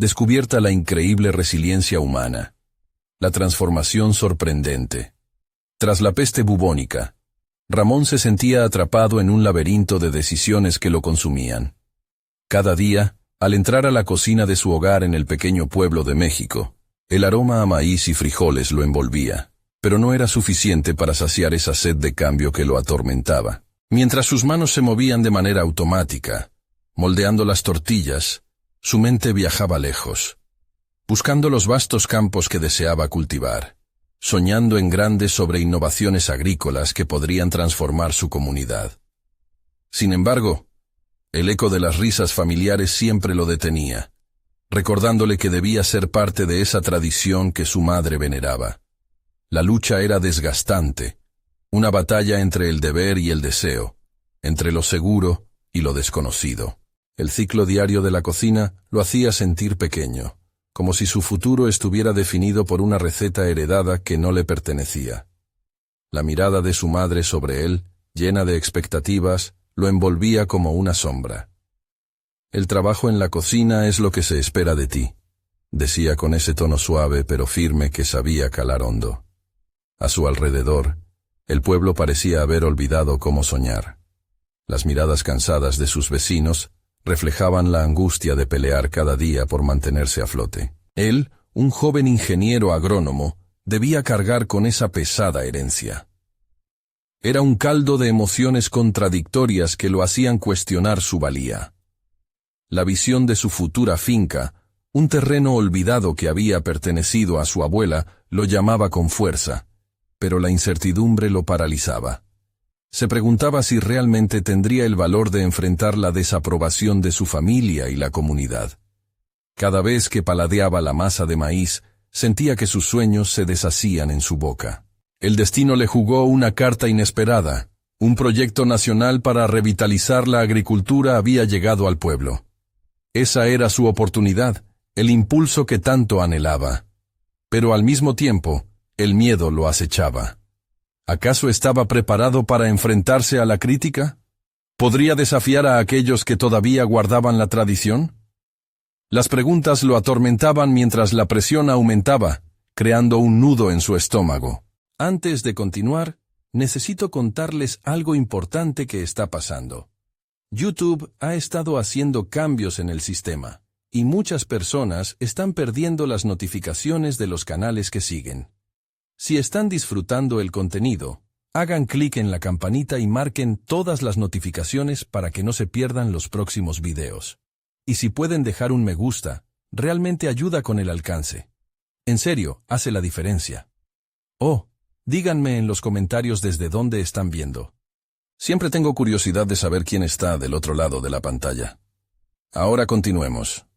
descubierta la increíble resiliencia humana, la transformación sorprendente. Tras la peste bubónica, Ramón se sentía atrapado en un laberinto de decisiones que lo consumían. Cada día, al entrar a la cocina de su hogar en el pequeño pueblo de México, el aroma a maíz y frijoles lo envolvía, pero no era suficiente para saciar esa sed de cambio que lo atormentaba. Mientras sus manos se movían de manera automática, moldeando las tortillas, su mente viajaba lejos, buscando los vastos campos que deseaba cultivar, soñando en grande sobre innovaciones agrícolas que podrían transformar su comunidad. Sin embargo, el eco de las risas familiares siempre lo detenía, recordándole que debía ser parte de esa tradición que su madre veneraba. La lucha era desgastante, una batalla entre el deber y el deseo, entre lo seguro y lo desconocido. El ciclo diario de la cocina lo hacía sentir pequeño, como si su futuro estuviera definido por una receta heredada que no le pertenecía. La mirada de su madre sobre él, llena de expectativas, lo envolvía como una sombra. «El trabajo en la cocina es lo que se espera de ti», decía con ese tono suave pero firme que sabía calar hondo. A su alrededor, el pueblo parecía haber olvidado cómo soñar. Las miradas cansadas de sus vecinos reflejaban la angustia de pelear cada día por mantenerse a flote. Él, un joven ingeniero agrónomo, debía cargar con esa pesada herencia. Era un caldo de emociones contradictorias que lo hacían cuestionar su valía. La visión de su futura finca, un terreno olvidado que había pertenecido a su abuela, lo llamaba con fuerza, pero la incertidumbre lo paralizaba. Se preguntaba si realmente tendría el valor de enfrentar la desaprobación de su familia y la comunidad. Cada vez que paladeaba la masa de maíz, sentía que sus sueños se deshacían en su boca. El destino le jugó una carta inesperada. Un proyecto nacional para revitalizar la agricultura había llegado al pueblo. Esa era su oportunidad, el impulso que tanto anhelaba. Pero al mismo tiempo, el miedo lo acechaba. ¿Acaso estaba preparado para enfrentarse a la crítica? ¿Podría desafiar a aquellos que todavía guardaban la tradición? Las preguntas lo atormentaban mientras la presión aumentaba, creando un nudo en su estómago. Antes de continuar, necesito contarles algo importante que está pasando. YouTube ha estado haciendo cambios en el sistema, y muchas personas están perdiendo las notificaciones de los canales que siguen. Si están disfrutando el contenido, hagan clic en la campanita y marquen todas las notificaciones para que no se pierdan los próximos videos. Y si pueden dejar un me gusta, realmente ayuda con el alcance. En serio, hace la diferencia. Oh, díganme en los comentarios desde dónde están viendo. Siempre tengo curiosidad de saber quién está del otro lado de la pantalla. Ahora continuemos.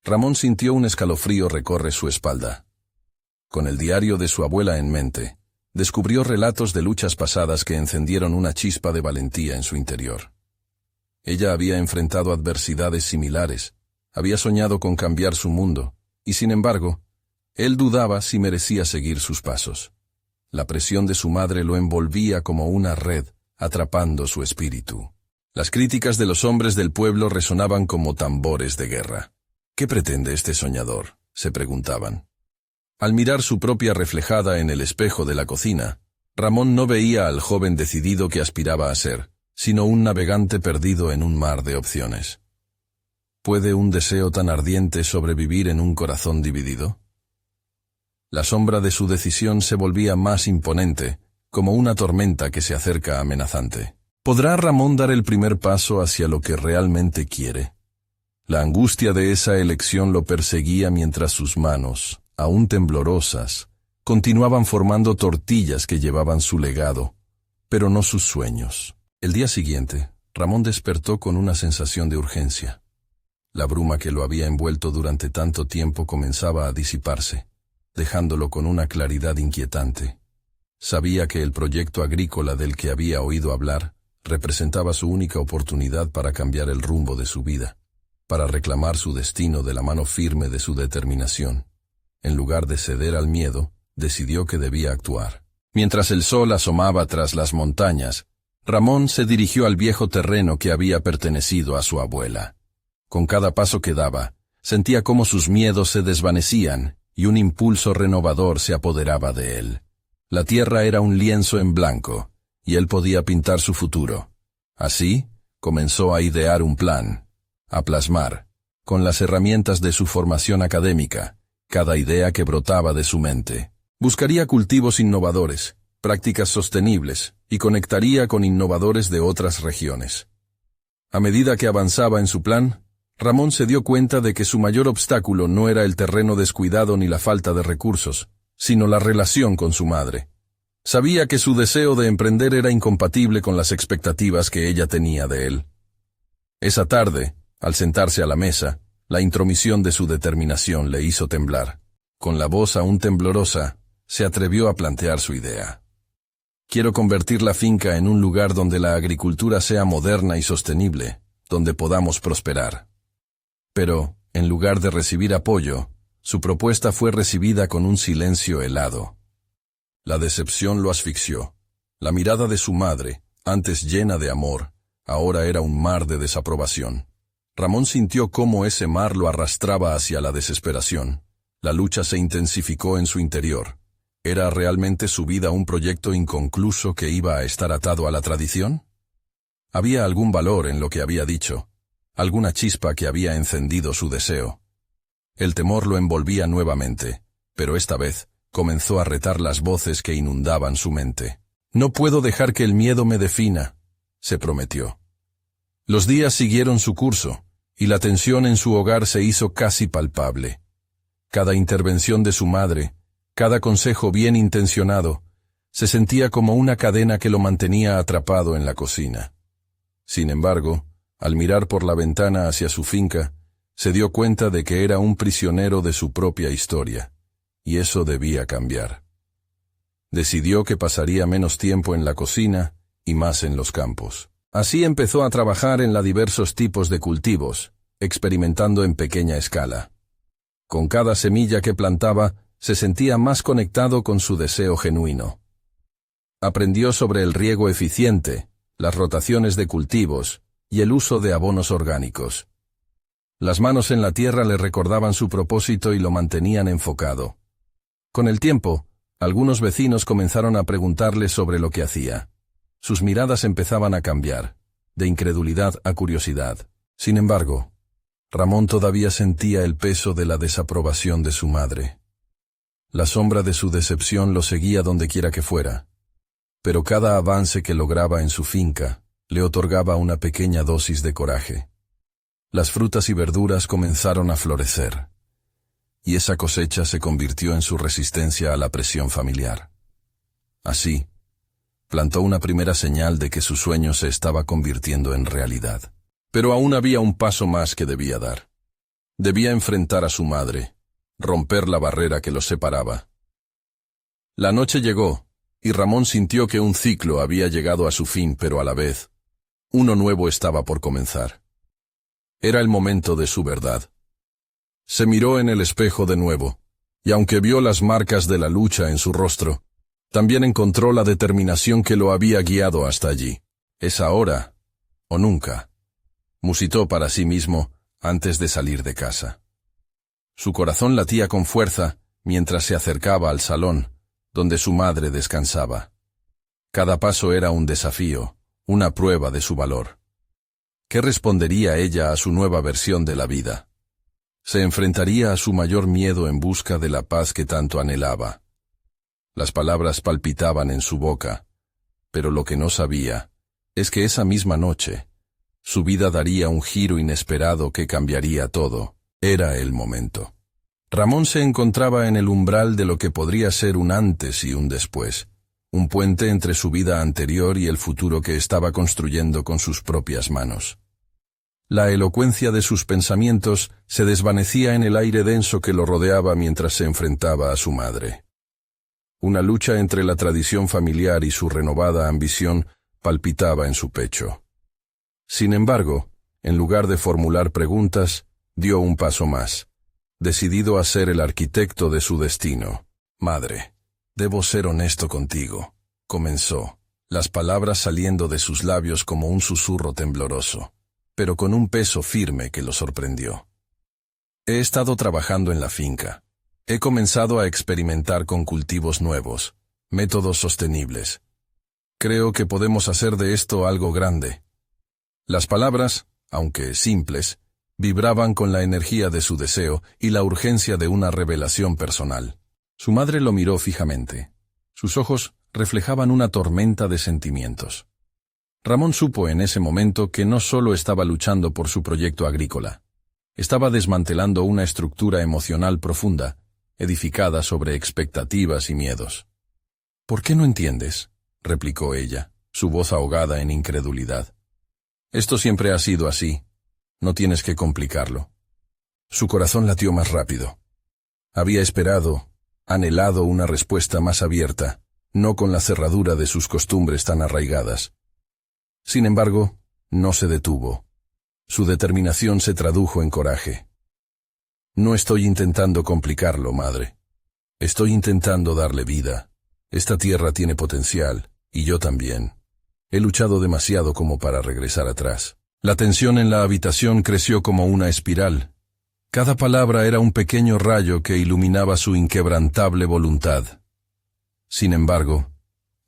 Ramón sintió un escalofrío recorrer su espalda. Con el diario de su abuela en mente, descubrió relatos de luchas pasadas que encendieron una chispa de valentía en su interior. Ella había enfrentado adversidades similares, había soñado con cambiar su mundo, y sin embargo, él dudaba si merecía seguir sus pasos. La presión de su madre lo envolvía como una red, atrapando su espíritu. Las críticas de los hombres del pueblo resonaban como tambores de guerra. ¿Qué pretende este soñador?, se preguntaban. Al mirar su propia reflejada en el espejo de la cocina, Ramón no veía al joven decidido que aspiraba a ser, sino un navegante perdido en un mar de opciones. ¿Puede un deseo tan ardiente sobrevivir en un corazón dividido? La sombra de su decisión se volvía más imponente, como una tormenta que se acerca amenazante. ¿Podrá Ramón dar el primer paso hacia lo que realmente quiere? La angustia de esa elección lo perseguía mientras sus manos, aún temblorosas, continuaban formando tortillas que llevaban su legado, pero no sus sueños. El día siguiente, Ramón despertó con una sensación de urgencia. La bruma que lo había envuelto durante tanto tiempo comenzaba a disiparse, dejándolo con una claridad inquietante. Sabía que el proyecto agrícola del que había oído hablar representaba su única oportunidad para cambiar el rumbo de su vida, para reclamar su destino de la mano firme de su determinación. En lugar de ceder al miedo, decidió que debía actuar. Mientras el sol asomaba tras las montañas, Ramón se dirigió al viejo terreno que había pertenecido a su abuela. Con cada paso que daba, Sentía cómo sus miedos se desvanecían y un impulso renovador se apoderaba de él. La tierra era un lienzo en blanco, y él podía pintar su futuro. Así, comenzó a idear un plan, a plasmar, con las herramientas de su formación académica, cada idea que brotaba de su mente. Buscaría cultivos innovadores, prácticas sostenibles, y conectaría con innovadores de otras regiones. A medida que avanzaba en su plan, Ramón se dio cuenta de que su mayor obstáculo no era el terreno descuidado ni la falta de recursos, sino la relación con su madre. Sabía que su deseo de emprender era incompatible con las expectativas que ella tenía de él. Esa tarde, al sentarse a la mesa, la intromisión de su determinación le hizo temblar. Con la voz aún temblorosa, se atrevió a plantear su idea. Quiero convertir la finca en un lugar donde la agricultura sea moderna y sostenible, donde podamos prosperar. Pero, en lugar de recibir apoyo, su propuesta fue recibida con un silencio helado. La decepción lo asfixió. La mirada de su madre, antes llena de amor, ahora era un mar de desaprobación. Ramón sintió cómo ese mar lo arrastraba hacia la desesperación. La lucha se intensificó en su interior. ¿Era realmente su vida un proyecto inconcluso que iba a estar atado a la tradición? Había algún valor en lo que había dicho, alguna chispa que había encendido su deseo. El temor lo envolvía nuevamente, pero esta vez comenzó a retar las voces que inundaban su mente. «No puedo dejar que el miedo me defina», se prometió. Los días siguieron su curso, y la tensión en su hogar se hizo casi palpable. Cada intervención de su madre, cada consejo bien intencionado, se sentía como una cadena que lo mantenía atrapado en la cocina. Sin embargo, al mirar por la ventana hacia su finca, se dio cuenta de que era un prisionero de su propia historia, y eso debía cambiar. Decidió que pasaría menos tiempo en la cocina y más en los campos. Así empezó a trabajar en diversos tipos de cultivos, experimentando en pequeña escala. Con cada semilla que plantaba, se sentía más conectado con su deseo genuino. Aprendió sobre el riego eficiente, las rotaciones de cultivos y el uso de abonos orgánicos. Las manos en la tierra le recordaban su propósito y lo mantenían enfocado. Con el tiempo, algunos vecinos comenzaron a preguntarle sobre lo que hacía. Sus miradas empezaban a cambiar, de incredulidad a curiosidad. Sin embargo, Ramón todavía sentía el peso de la desaprobación de su madre. La sombra de su decepción lo seguía donde quiera que fuera, pero cada avance que lograba en su finca le otorgaba una pequeña dosis de coraje. Las frutas y verduras comenzaron a florecer, y esa cosecha se convirtió en su resistencia a la presión familiar. Así, plantó una primera señal de que su sueño se estaba convirtiendo en realidad. Pero aún había un paso más que debía dar. Debía enfrentar a su madre, romper la barrera que los separaba. La noche llegó, y Ramón sintió que un ciclo había llegado a su fin, pero a la vez, uno nuevo estaba por comenzar. Era el momento de su verdad. Se miró en el espejo de nuevo, y aunque vio las marcas de la lucha en su rostro, también encontró la determinación que lo había guiado hasta allí. Es ahora, o nunca, musitó para sí mismo antes de salir de casa. Su corazón latía con fuerza mientras se acercaba al salón, donde su madre descansaba. Cada paso era un desafío, una prueba de su valor. ¿Qué respondería ella a su nueva versión de la vida? Se enfrentaría a su mayor miedo en busca de la paz que tanto anhelaba. Las palabras palpitaban en su boca, pero lo que no sabía es que esa misma noche, su vida daría un giro inesperado que cambiaría todo. Era el momento. Ramón se encontraba en el umbral de lo que podría ser un antes y un después, un puente entre su vida anterior y el futuro que estaba construyendo con sus propias manos. La elocuencia de sus pensamientos se desvanecía en el aire denso que lo rodeaba mientras se enfrentaba a su madre. Una lucha entre la tradición familiar y su renovada ambición palpitaba en su pecho. Sin embargo, en lugar de formular preguntas, dio un paso más, decidido a ser el arquitecto de su destino. «Madre, debo ser honesto contigo», comenzó, las palabras saliendo de sus labios como un susurro tembloroso, pero con un peso firme que lo sorprendió. He estado trabajando en la finca. He comenzado a experimentar con cultivos nuevos, métodos sostenibles. Creo que podemos hacer de esto algo grande. Las palabras, aunque simples, vibraban con la energía de su deseo y la urgencia de una revelación personal. Su madre lo miró fijamente. Sus ojos reflejaban una tormenta de sentimientos. Ramón supo en ese momento que no solo estaba luchando por su proyecto agrícola. Estaba desmantelando una estructura emocional profunda, edificada sobre expectativas y miedos. «¿Por qué no entiendes?», replicó ella, su voz ahogada en incredulidad. «Esto siempre ha sido así. No tienes que complicarlo». Su corazón latió más rápido. Había esperado, anhelado una respuesta más abierta, no con la cerradura de sus costumbres tan arraigadas. Sin embargo, no se detuvo. Su determinación se tradujo en coraje. «No estoy intentando complicarlo, madre. Estoy intentando darle vida. Esta tierra tiene potencial, y yo también. He luchado demasiado como para regresar atrás». La tensión en la habitación creció como una espiral. Cada palabra era un pequeño rayo que iluminaba su inquebrantable voluntad. Sin embargo,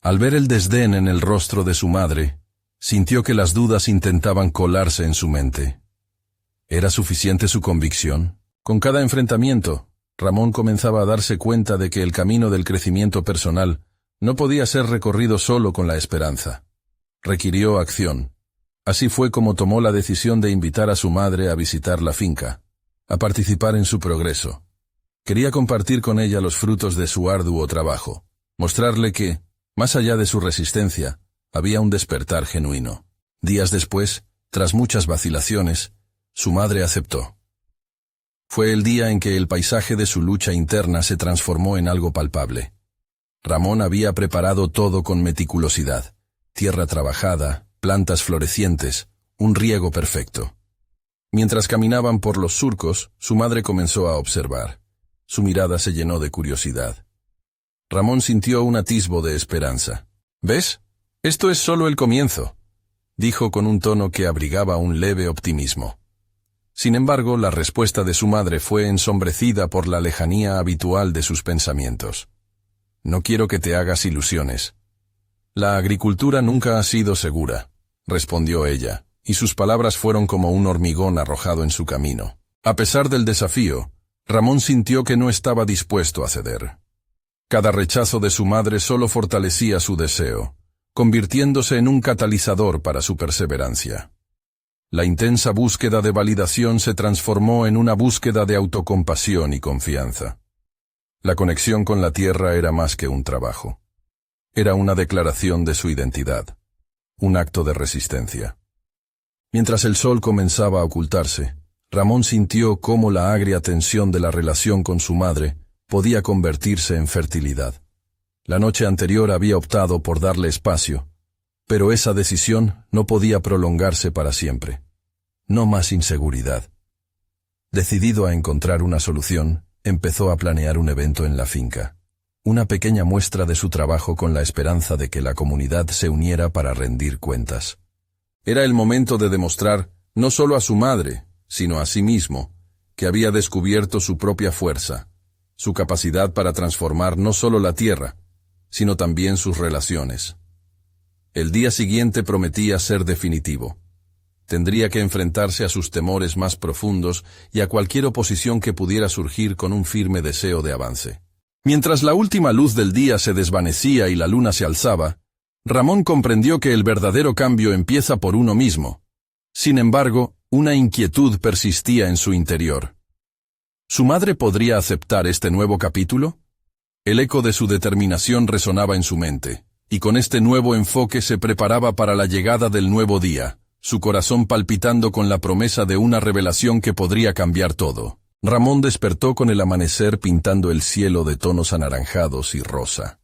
al ver el desdén en el rostro de su madre, sintió que las dudas intentaban colarse en su mente. ¿Era suficiente su convicción? Con cada enfrentamiento, Ramón comenzaba a darse cuenta de que el camino del crecimiento personal no podía ser recorrido solo con la esperanza. Requirió acción. Así fue como tomó la decisión de invitar a su madre a visitar la finca, a participar en su progreso. Quería compartir con ella los frutos de su arduo trabajo, mostrarle que, más allá de su resistencia, había un despertar genuino. Días después, tras muchas vacilaciones, su madre aceptó. Fue el día en que el paisaje de su lucha interna se transformó en algo palpable. Ramón había preparado todo con meticulosidad: tierra trabajada, plantas florecientes, un riego perfecto. Mientras caminaban por los surcos, su madre comenzó a observar. Su mirada se llenó de curiosidad. Ramón sintió un atisbo de esperanza. «¿Ves? Esto es solo el comienzo», dijo con un tono que abrigaba un leve optimismo. Sin embargo, la respuesta de su madre fue ensombrecida por la lejanía habitual de sus pensamientos. «No quiero que te hagas ilusiones. La agricultura nunca ha sido segura», respondió ella, y sus palabras fueron como un hormigón arrojado en su camino. A pesar del desafío, Ramón sintió que no estaba dispuesto a ceder. Cada rechazo de su madre solo fortalecía su deseo, convirtiéndose en un catalizador para su perseverancia. La intensa búsqueda de validación se transformó en una búsqueda de autocompasión y confianza. La conexión con la tierra era más que un trabajo. Era una declaración de su identidad, un acto de resistencia. Mientras el sol comenzaba a ocultarse, Ramón sintió cómo la agria tensión de la relación con su madre podía convertirse en fertilidad. La noche anterior había optado por darle espacio, pero esa decisión no podía prolongarse para siempre. No más inseguridad. Decidido a encontrar una solución, empezó a planear un evento en la finca. Una pequeña muestra de su trabajo con la esperanza de que la comunidad se uniera para rendir cuentas. Era el momento de demostrar, no solo a su madre, sino a sí mismo, que había descubierto su propia fuerza, su capacidad para transformar no solo la tierra, sino también sus relaciones. El día siguiente prometía ser definitivo. Tendría que enfrentarse a sus temores más profundos y a cualquier oposición que pudiera surgir con un firme deseo de avance. Mientras la última luz del día se desvanecía y la luna se alzaba, Ramón comprendió que el verdadero cambio empieza por uno mismo. Sin embargo, una inquietud persistía en su interior. ¿Su madre podría aceptar este nuevo capítulo? El eco de su determinación resonaba en su mente, y con este nuevo enfoque se preparaba para la llegada del nuevo día, su corazón palpitando con la promesa de una revelación que podría cambiar todo. Ramón despertó con el amanecer pintando el cielo de tonos anaranjados y rosa.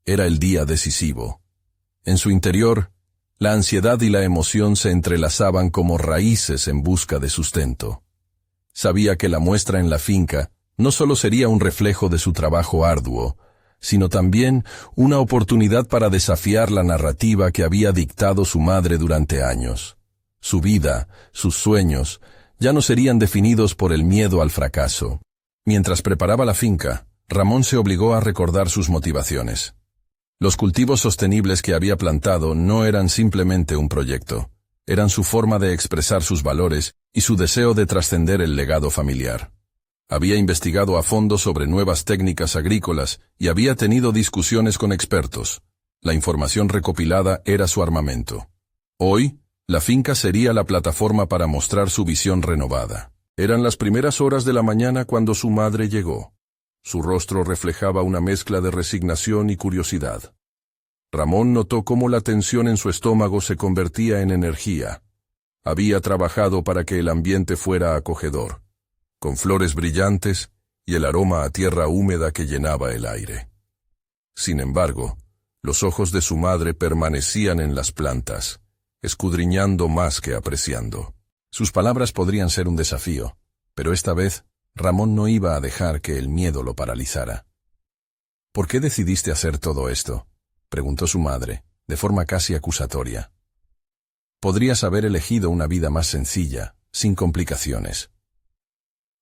Era el día decisivo. En su interior, la ansiedad y la emoción se entrelazaban como raíces en busca de sustento. Sabía que la muestra en la finca no solo sería un reflejo de su trabajo arduo, sino también una oportunidad para desafiar la narrativa que había dictado su madre durante años. Su vida, sus sueños, ya no serían definidos por el miedo al fracaso. Mientras preparaba la finca, Ramón se obligó a recordar sus motivaciones. Los cultivos sostenibles que había plantado no eran simplemente un proyecto, eran su forma de expresar sus valores y su deseo de trascender el legado familiar. Había investigado a fondo sobre nuevas técnicas agrícolas y había tenido discusiones con expertos. La información recopilada era su armamento. Hoy, la finca sería la plataforma para mostrar su visión renovada. Eran las primeras horas de la mañana cuando su madre llegó. Su rostro reflejaba una mezcla de resignación y curiosidad. Ramón notó cómo la tensión en su estómago se convertía en energía. Había trabajado para que el ambiente fuera acogedor, con flores brillantes y el aroma a tierra húmeda que llenaba el aire. Sin embargo, los ojos de su madre permanecían en las plantas, escudriñando más que apreciando. Sus palabras podrían ser un desafío, pero esta vez Ramón no iba a dejar que el miedo lo paralizara. ¿Por qué decidiste hacer todo esto?, preguntó su madre, de forma casi acusatoria. Podrías haber elegido una vida más sencilla, sin complicaciones.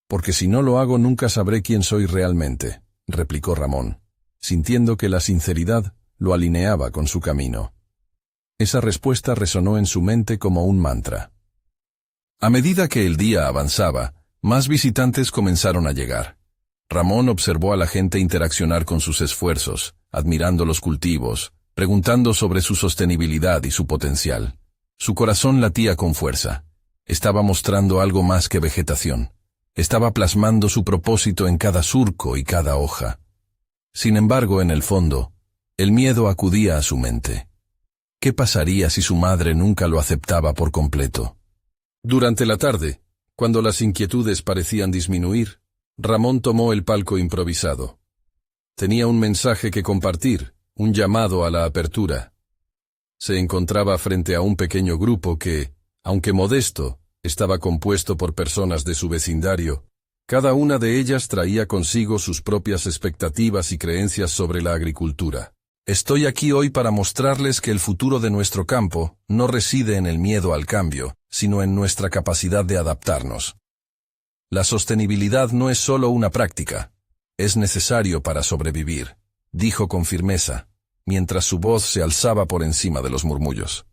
Porque si no lo hago nunca sabré quién soy realmente, replicó Ramón, sintiendo que la sinceridad lo alineaba con su camino. Esa respuesta resonó en su mente como un mantra. A medida que el día avanzaba, más visitantes comenzaron a llegar. Ramón observó a la gente interaccionar con sus esfuerzos, admirando los cultivos, preguntando sobre su sostenibilidad y su potencial. Su corazón latía con fuerza. Estaba mostrando algo más que vegetación. Estaba plasmando su propósito en cada surco y cada hoja. Sin embargo, en el fondo, el miedo acudía a su mente. ¿Qué pasaría si su madre nunca lo aceptaba por completo? Durante la tarde, cuando las inquietudes parecían disminuir, Ramón tomó el palco improvisado. Tenía un mensaje que compartir, un llamado a la apertura. Se encontraba frente a un pequeño grupo que, aunque modesto, estaba compuesto por personas de su vecindario. Cada una de ellas traía consigo sus propias expectativas y creencias sobre la agricultura. Estoy aquí hoy para mostrarles que el futuro de nuestro campo no reside en el miedo al cambio, sino en nuestra capacidad de adaptarnos. La sostenibilidad no es solo una práctica, es necesario para sobrevivir, dijo con firmeza, mientras su voz se alzaba por encima de los murmullos.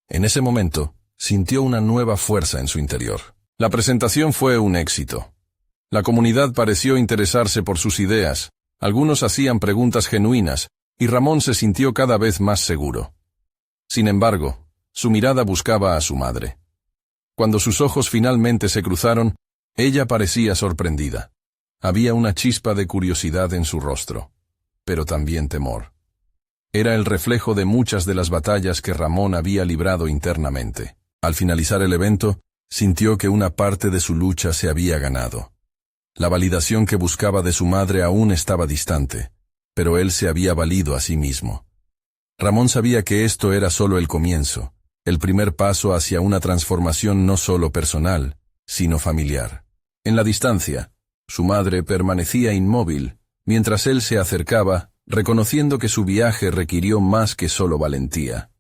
En ese momento, sintió una nueva fuerza en su interior. La presentación fue un éxito. La comunidad pareció interesarse por sus ideas, algunos hacían preguntas genuinas, y Ramón se sintió cada vez más seguro. Sin embargo, su mirada buscaba a su madre. Cuando sus ojos finalmente se cruzaron, ella parecía sorprendida. Había una chispa de curiosidad en su rostro, pero también temor. Era el reflejo de muchas de las batallas que Ramón había librado internamente. Al finalizar el evento, sintió que una parte de su lucha se había ganado. La validación que buscaba de su madre aún estaba distante, pero él se había valido a sí mismo. Ramón sabía que esto era solo el comienzo, el primer paso hacia una transformación no solo personal, sino familiar. En la distancia, su madre permanecía inmóvil, mientras él se acercaba, reconociendo que su viaje requirió más que solo valentía.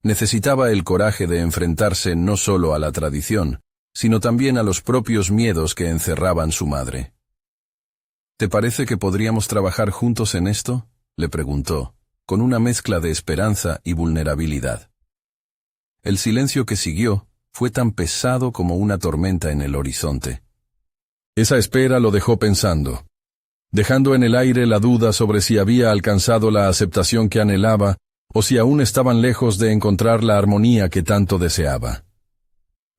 Necesitaba el coraje de enfrentarse no solo a la tradición, sino también a los propios miedos que encerraban su madre. ¿Te parece que podríamos trabajar juntos en esto?, le preguntó, con una mezcla de esperanza y vulnerabilidad. El silencio que siguió fue tan pesado como una tormenta en el horizonte. Esa espera lo dejó pensando, dejando en el aire la duda sobre si había alcanzado la aceptación que anhelaba o si aún estaban lejos de encontrar la armonía que tanto deseaba.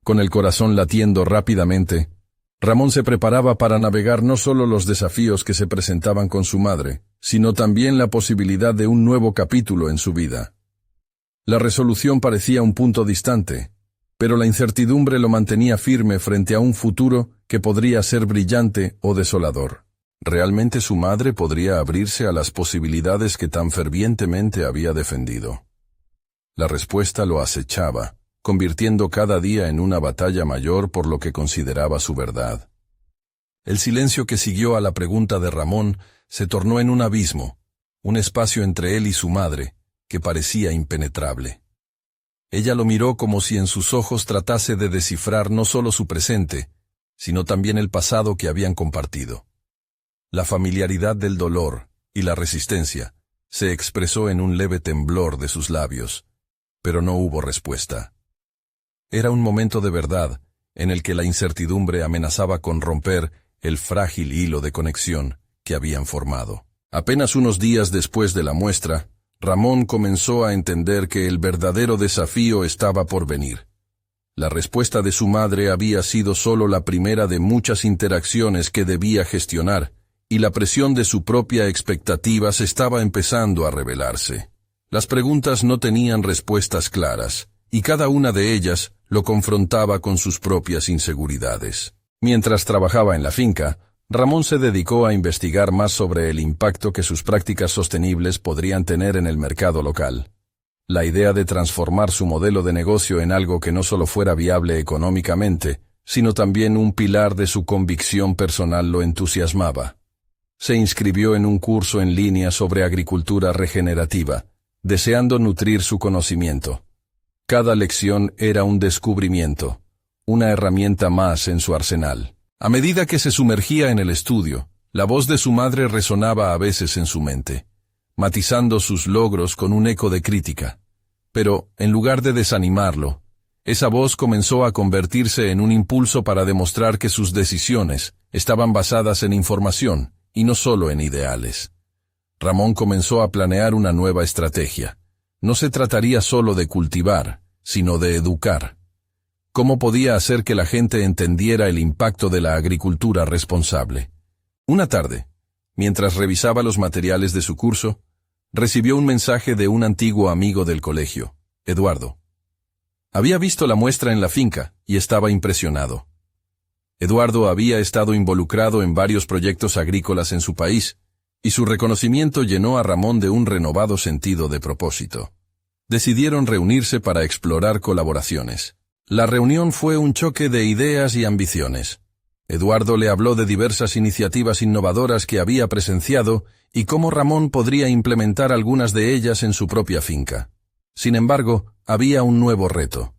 Con el corazón latiendo rápidamente, Ramón se preparaba para navegar no solo los desafíos que se presentaban con su madre, sino también la posibilidad de un nuevo capítulo en su vida. La resolución parecía un punto distante, pero la incertidumbre lo mantenía firme frente a un futuro que podría ser brillante o desolador. ¿Realmente su madre podría abrirse a las posibilidades que tan fervientemente había defendido? La respuesta lo acechaba, convirtiendo cada día en una batalla mayor por lo que consideraba su verdad. El silencio que siguió a la pregunta de Ramón se tornó en un abismo, un espacio entre él y su madre, que parecía impenetrable. Ella lo miró como si en sus ojos tratase de descifrar no solo su presente, sino también el pasado que habían compartido. La familiaridad del dolor y la resistencia se expresó en un leve temblor de sus labios, pero no hubo respuesta. Era un momento de verdad en el que la incertidumbre amenazaba con romper el frágil hilo de conexión que habían formado. Apenas unos días después de la muestra, Ramón comenzó a entender que el verdadero desafío estaba por venir. La respuesta de su madre había sido solo la primera de muchas interacciones que debía gestionar, y la presión de su propia expectativa se estaba empezando a revelarse. Las preguntas no tenían respuestas claras, y cada una de ellas lo confrontaba con sus propias inseguridades. Mientras trabajaba en la finca, Ramón se dedicó a investigar más sobre el impacto que sus prácticas sostenibles podrían tener en el mercado local. La idea de transformar su modelo de negocio en algo que no solo fuera viable económicamente, sino también un pilar de su convicción personal lo entusiasmaba. Se inscribió en un curso en línea sobre agricultura regenerativa, deseando nutrir su conocimiento. Cada lección era un descubrimiento, una herramienta más en su arsenal. A medida que se sumergía en el estudio, la voz de su madre resonaba a veces en su mente, matizando sus logros con un eco de crítica. Pero, en lugar de desanimarlo, esa voz comenzó a convertirse en un impulso para demostrar que sus decisiones estaban basadas en información y no solo en ideales. Ramón comenzó a planear una nueva estrategia. No se trataría solo de cultivar, sino de educar. ¿Cómo podía hacer que la gente entendiera el impacto de la agricultura responsable? Una tarde, mientras revisaba los materiales de su curso, recibió un mensaje de un antiguo amigo del colegio, Eduardo. Había visto la muestra en la finca y estaba impresionado. Eduardo había estado involucrado en varios proyectos agrícolas en su país, y su reconocimiento llenó a Ramón de un renovado sentido de propósito. Decidieron reunirse para explorar colaboraciones. La reunión fue un choque de ideas y ambiciones. Eduardo le habló de diversas iniciativas innovadoras que había presenciado y cómo Ramón podría implementar algunas de ellas en su propia finca. Sin embargo, había un nuevo reto.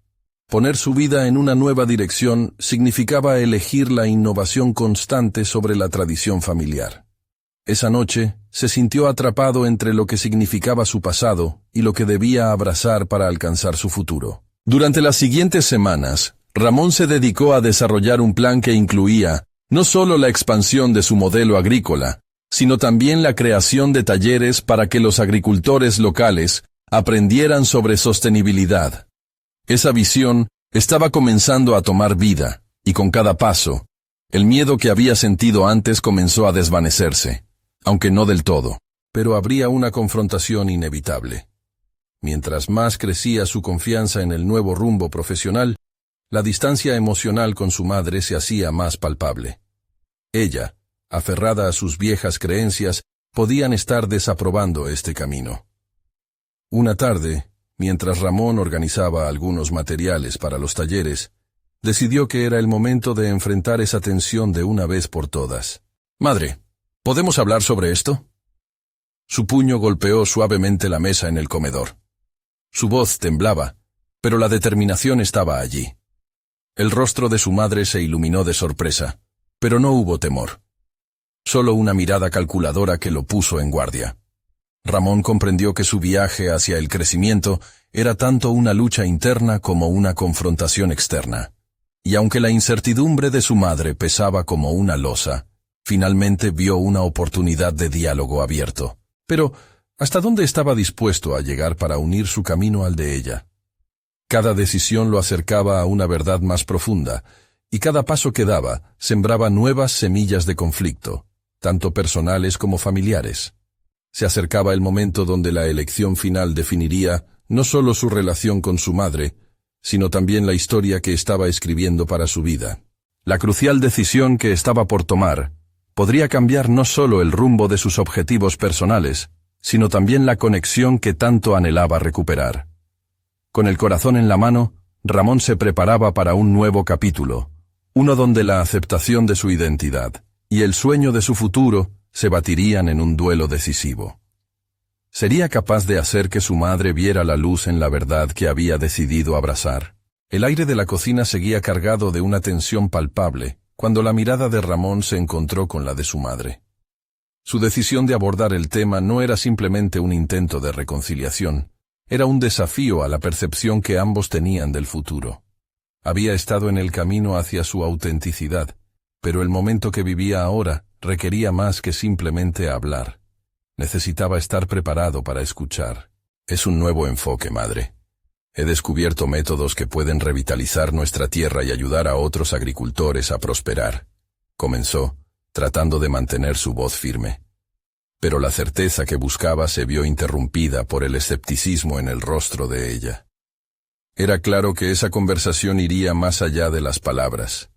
Poner su vida en una nueva dirección significaba elegir la innovación constante sobre la tradición familiar. Esa noche, se sintió atrapado entre lo que significaba su pasado y lo que debía abrazar para alcanzar su futuro. Durante las siguientes semanas, Ramón se dedicó a desarrollar un plan que incluía no solo la expansión de su modelo agrícola, sino también la creación de talleres para que los agricultores locales aprendieran sobre sostenibilidad. Esa visión estaba comenzando a tomar vida, y con cada paso, el miedo que había sentido antes comenzó a desvanecerse, aunque no del todo, pero habría una confrontación inevitable. Mientras más crecía su confianza en el nuevo rumbo profesional, la distancia emocional con su madre se hacía más palpable. Ella, aferrada a sus viejas creencias, podían estar desaprobando este camino. Una tarde, mientras Ramón organizaba algunos materiales para los talleres, decidió que era el momento de enfrentar esa tensión de una vez por todas. «Madre, ¿podemos hablar sobre esto?» Su puño golpeó suavemente la mesa en el comedor. Su voz temblaba, pero la determinación estaba allí. El rostro de su madre se iluminó de sorpresa, pero no hubo temor. Solo una mirada calculadora que lo puso en guardia. Ramón comprendió que su viaje hacia el crecimiento era tanto una lucha interna como una confrontación externa. Y aunque la incertidumbre de su madre pesaba como una losa, finalmente vio una oportunidad de diálogo abierto. Pero, ¿hasta dónde estaba dispuesto a llegar para unir su camino al de ella? Cada decisión lo acercaba a una verdad más profunda, y cada paso que daba sembraba nuevas semillas de conflicto, tanto personales como familiares. Se acercaba el momento donde la elección final definiría no solo su relación con su madre, sino también la historia que estaba escribiendo para su vida. La crucial decisión que estaba por tomar podría cambiar no solo el rumbo de sus objetivos personales, sino también la conexión que tanto anhelaba recuperar. Con el corazón en la mano, Ramón se preparaba para un nuevo capítulo, uno donde la aceptación de su identidad y el sueño de su futuro se batirían en un duelo decisivo. ¿Sería capaz de hacer que su madre viera la luz en la verdad que había decidido abrazar? El aire de la cocina seguía cargado de una tensión palpable, cuando la mirada de Ramón se encontró con la de su madre. Su decisión de abordar el tema no era simplemente un intento de reconciliación, era un desafío a la percepción que ambos tenían del futuro. Había estado en el camino hacia su autenticidad, pero el momento que vivía ahora requería más que simplemente hablar. Necesitaba estar preparado para escuchar. Es un nuevo enfoque, madre. He descubierto métodos que pueden revitalizar nuestra tierra y ayudar a otros agricultores a prosperar. Comenzó, tratando de mantener su voz firme. Pero la certeza que buscaba se vio interrumpida por el escepticismo en el rostro de ella. Era claro que esa conversación iría más allá de las palabras.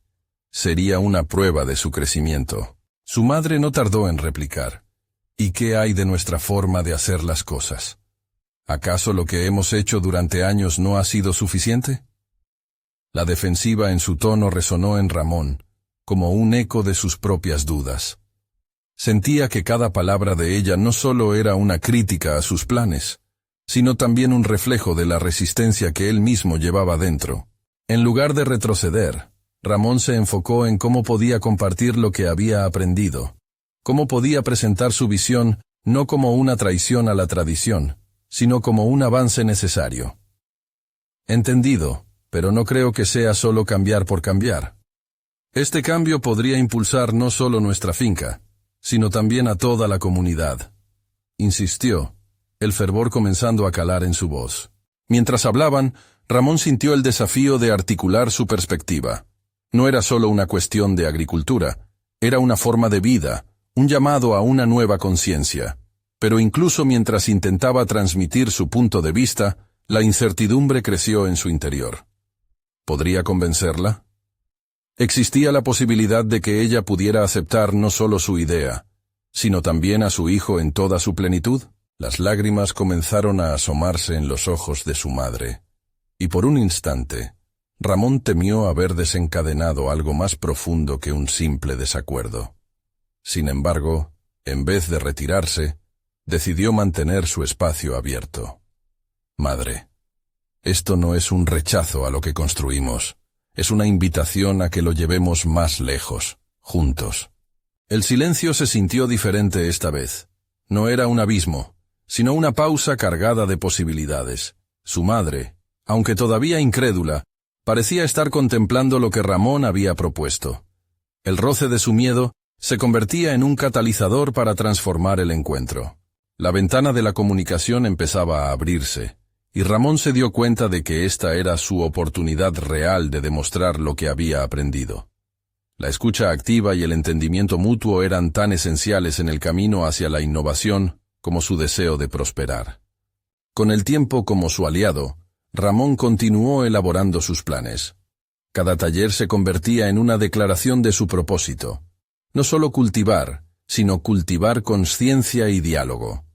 Sería una prueba de su crecimiento. Su madre no tardó en replicar. ¿Y qué hay de nuestra forma de hacer las cosas? ¿Acaso lo que hemos hecho durante años no ha sido suficiente? La defensiva en su tono resonó en Ramón, como un eco de sus propias dudas. Sentía que cada palabra de ella no solo era una crítica a sus planes, sino también un reflejo de la resistencia que él mismo llevaba dentro. En lugar de retroceder, Ramón se enfocó en cómo podía compartir lo que había aprendido, cómo podía presentar su visión no como una traición a la tradición, sino como un avance necesario. Entendido, pero no creo que sea solo cambiar por cambiar. Este cambio podría impulsar no solo nuestra finca, sino también a toda la comunidad. Insistió, el fervor comenzando a calar en su voz. Mientras hablaban, Ramón sintió el desafío de articular su perspectiva. No era solo una cuestión de agricultura, era una forma de vida, un llamado a una nueva conciencia. Pero incluso mientras intentaba transmitir su punto de vista, la incertidumbre creció en su interior. ¿Podría convencerla? Existía la posibilidad de que ella pudiera aceptar no solo su idea, sino también a su hijo en toda su plenitud. Las lágrimas comenzaron a asomarse en los ojos de su madre, y por un instante, Ramón temió haber desencadenado algo más profundo que un simple desacuerdo. Sin embargo, en vez de retirarse, decidió mantener su espacio abierto. Madre, esto no es un rechazo a lo que construimos, es una invitación a que lo llevemos más lejos, juntos. El silencio se sintió diferente esta vez. No era un abismo, sino una pausa cargada de posibilidades. Su madre, aunque todavía incrédula, parecía estar contemplando lo que Ramón había propuesto. El roce de su miedo se convertía en un catalizador para transformar el encuentro. La ventana de la comunicación empezaba a abrirse, y Ramón se dio cuenta de que esta era su oportunidad real de demostrar lo que había aprendido. La escucha activa y el entendimiento mutuo eran tan esenciales en el camino hacia la innovación como su deseo de prosperar. Con el tiempo como su aliado, Ramón continuó elaborando sus planes. Cada taller se convertía en una declaración de su propósito. No solo cultivar, sino cultivar conciencia y diálogo.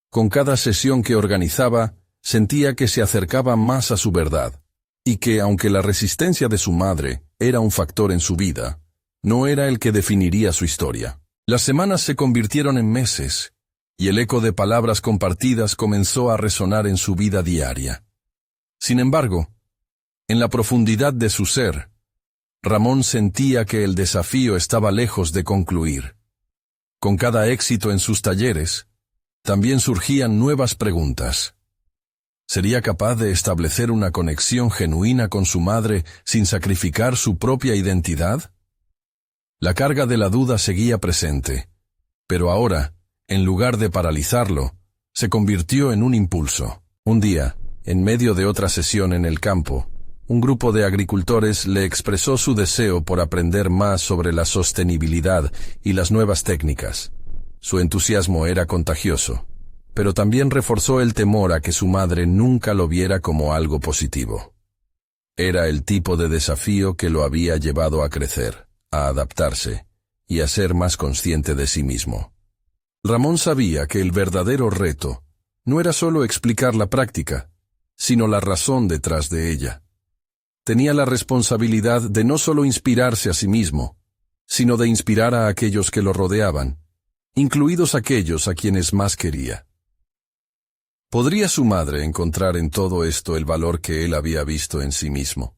Con cada sesión que organizaba, sentía que se acercaba más a su verdad, y que, aunque la resistencia de su madre era un factor en su vida, no era el que definiría su historia. Las semanas se convirtieron en meses, y el eco de palabras compartidas comenzó a resonar en su vida diaria. Sin embargo, en la profundidad de su ser, Ramón sentía que el desafío estaba lejos de concluir. Con cada éxito en sus talleres, también surgían nuevas preguntas. ¿Sería capaz de establecer una conexión genuina con su madre sin sacrificar su propia identidad? La carga de la duda seguía presente, pero ahora, en lugar de paralizarlo, se convirtió en un impulso. Un día, en medio de otra sesión en el campo, un grupo de agricultores le expresó su deseo por aprender más sobre la sostenibilidad y las nuevas técnicas. Su entusiasmo era contagioso, pero también reforzó el temor a que su madre nunca lo viera como algo positivo. Era el tipo de desafío que lo había llevado a crecer, a adaptarse y a ser más consciente de sí mismo. Ramón sabía que el verdadero reto no era solo explicar la práctica, sino la razón detrás de ella. Tenía la responsabilidad de no solo inspirarse a sí mismo, sino de inspirar a aquellos que lo rodeaban, incluidos aquellos a quienes más quería. ¿Podría su madre encontrar en todo esto el valor que él había visto en sí mismo?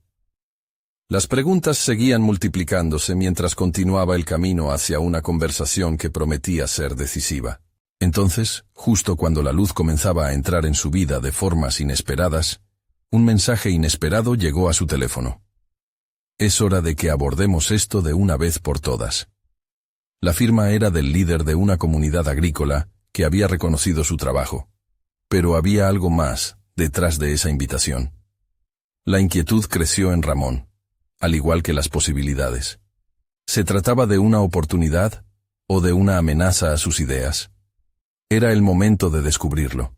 Las preguntas seguían multiplicándose mientras continuaba el camino hacia una conversación que prometía ser decisiva. Entonces, justo cuando la luz comenzaba a entrar en su vida de formas inesperadas, un mensaje inesperado llegó a su teléfono. Es hora de que abordemos esto de una vez por todas. La firma era del líder de una comunidad agrícola que había reconocido su trabajo. Pero había algo más detrás de esa invitación. La inquietud creció en Ramón, al igual que las posibilidades. ¿Se trataba de una oportunidad o de una amenaza a sus ideas? Era el momento de descubrirlo.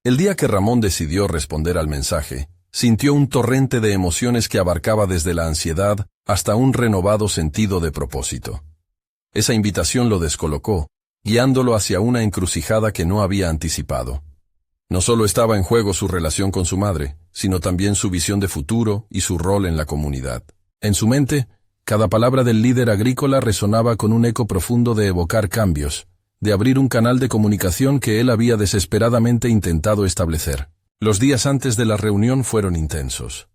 El día que Ramón decidió responder al mensaje, sintió un torrente de emociones que abarcaba desde la ansiedad hasta un renovado sentido de propósito. Esa invitación lo descolocó, guiándolo hacia una encrucijada que no había anticipado. No solo estaba en juego su relación con su madre, sino también su visión de futuro y su rol en la comunidad. En su mente, cada palabra del líder agrícola resonaba con un eco profundo de evocar cambios, de abrir un canal de comunicación que él había desesperadamente intentado establecer. Los días antes de la reunión fueron intensos.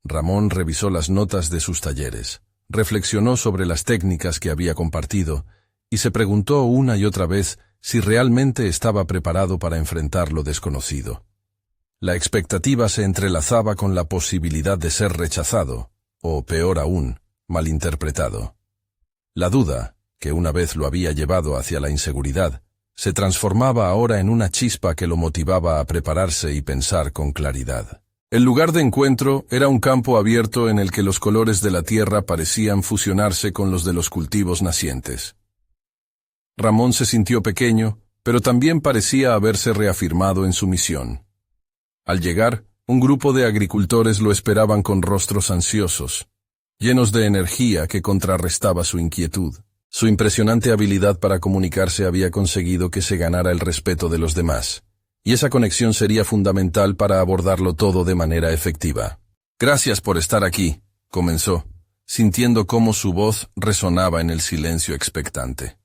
Ramón revisó las notas de sus talleres, reflexionó sobre las técnicas que había compartido y se preguntó una y otra vez si realmente estaba preparado para enfrentar lo desconocido. La expectativa se entrelazaba con la posibilidad de ser rechazado, o peor aún, malinterpretado. La duda, que una vez lo había llevado hacia la inseguridad, se transformaba ahora en una chispa que lo motivaba a prepararse y pensar con claridad. El lugar de encuentro era un campo abierto en el que los colores de la tierra parecían fusionarse con los de los cultivos nacientes. Ramón se sintió pequeño, pero también parecía haberse reafirmado en su misión. Al llegar, un grupo de agricultores lo esperaban con rostros ansiosos, llenos de energía que contrarrestaba su inquietud. Su impresionante habilidad para comunicarse había conseguido que se ganara el respeto de los demás, y esa conexión sería fundamental para abordarlo todo de manera efectiva. «Gracias por estar aquí», comenzó, sintiendo cómo su voz resonaba en el silencio expectante.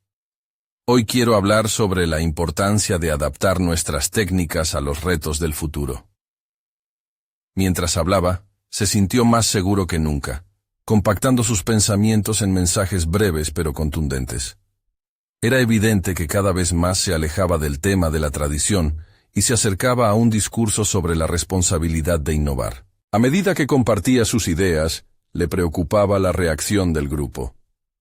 «Hoy quiero hablar sobre la importancia de adaptar nuestras técnicas a los retos del futuro». Mientras hablaba, se sintió más seguro que nunca, compactando sus pensamientos en mensajes breves pero contundentes. Era evidente que cada vez más se alejaba del tema de la tradición y se acercaba a un discurso sobre la responsabilidad de innovar. A medida que compartía sus ideas, le preocupaba la reacción del grupo.